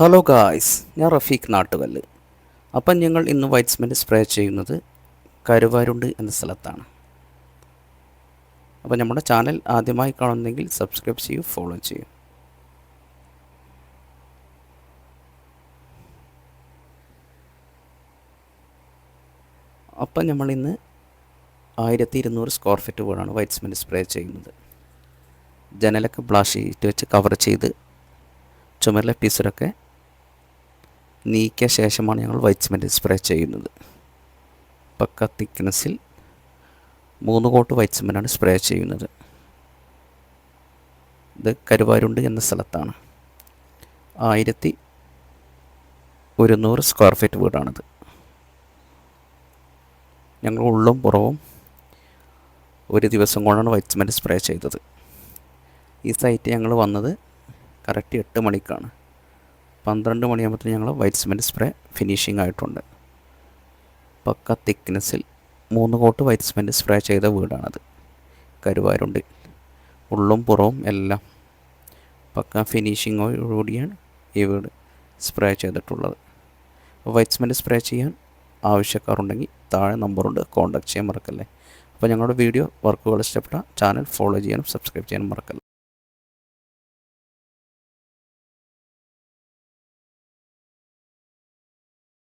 Hello guys, ഞാൻ റഫീഖ് നാട്ടുകല്ല്. അപ്പം ഞങ്ങൾ ഇന്ന് വൈറ്റ് സിമെൻറ്റ് സ്പ്രേ ചെയ്യുന്നത് കരുവാരുണ്ട് എന്ന സ്ഥലത്താണ്. അപ്പോൾ നമ്മുടെ ചാനൽ ആദ്യമായി കാണുന്നെങ്കിൽ സബ്സ്ക്രൈബ് ചെയ്യൂ, ഫോളോ ചെയ്യൂ. അപ്പം നമ്മളിന്ന് 1200 സ്ക്വയർ ഫീറ്റ് വീടാണ് വൈറ്റ് സിമെൻറ്റ് സ്പ്രേ ചെയ്യുന്നത്. ജനലൊക്കെ ബ്ലാഷ് ഷീറ്റ് വെച്ച് കവർ ചെയ്ത് ചുമരിലെ പീസറൊക്കെ നീക്കിയ ശേഷമാണ് ഞങ്ങൾ വൈറ്റ് സിമെൻറ്റ് സ്പ്രേ ചെയ്യുന്നത്. പക്ക തിക്നെസ്സിൽ 3 കോട്ട് വൈറ്റ് സിമെൻറ്റാണ് സ്പ്രേ ചെയ്യുന്നത്. ഇത് കരുവാരുണ്ട് എന്ന സ്ഥലത്താണ്. 1100 സ്ക്വയർ ഫീറ്റ് വീടാണിത്. ഞങ്ങൾ ഉള്ളും പുറവും ഒരു ദിവസം കൊണ്ടാണ് വൈറ്റ് സിമെൻറ്റ് സ്പ്രേ ചെയ്തത്. ഈ സൈറ്റ് ഞങ്ങൾ വന്നത് കറക്റ്റ് 8 മണിക്കാണ്. 12 മണിയാകുമ്പോഴത്തേന് ഞങ്ങൾ വൈറ്റ് സിമെൻറ്റ് സ്പ്രേ ഫിനിഷിംഗ് ആയിട്ടുണ്ട്. പക്ക തിക്നെസ്സിൽ 3 കോട്ട് വൈറ്റ് സിമെൻറ്റ് സ്പ്രേ ചെയ്ത വീടാണത്. കരുവാരുണ്ട് ഉള്ളും പുറവും എല്ലാം പക്ക ഫിനിഷിങ്ങോടുകൂടിയാണ് ഈ വീട് സ്പ്രേ ചെയ്തിട്ടുള്ളത്. വൈറ്റ് സിമെൻറ്റ് സ്പ്രേ ചെയ്യാൻ ആവശ്യക്കാരുണ്ടെങ്കിൽ താഴെ നമ്പറുണ്ട്, കോൺടാക്ട് ചെയ്യാൻ മറക്കല്ലേ. അപ്പോൾ ഞങ്ങളുടെ വീഡിയോ വർക്കുകൾ ഇഷ്ടപ്പെട്ട ചാനൽ ഫോളോ ചെയ്യാനും സബ്സ്ക്രൈബ് ചെയ്യാനും മറക്കല്ലേ.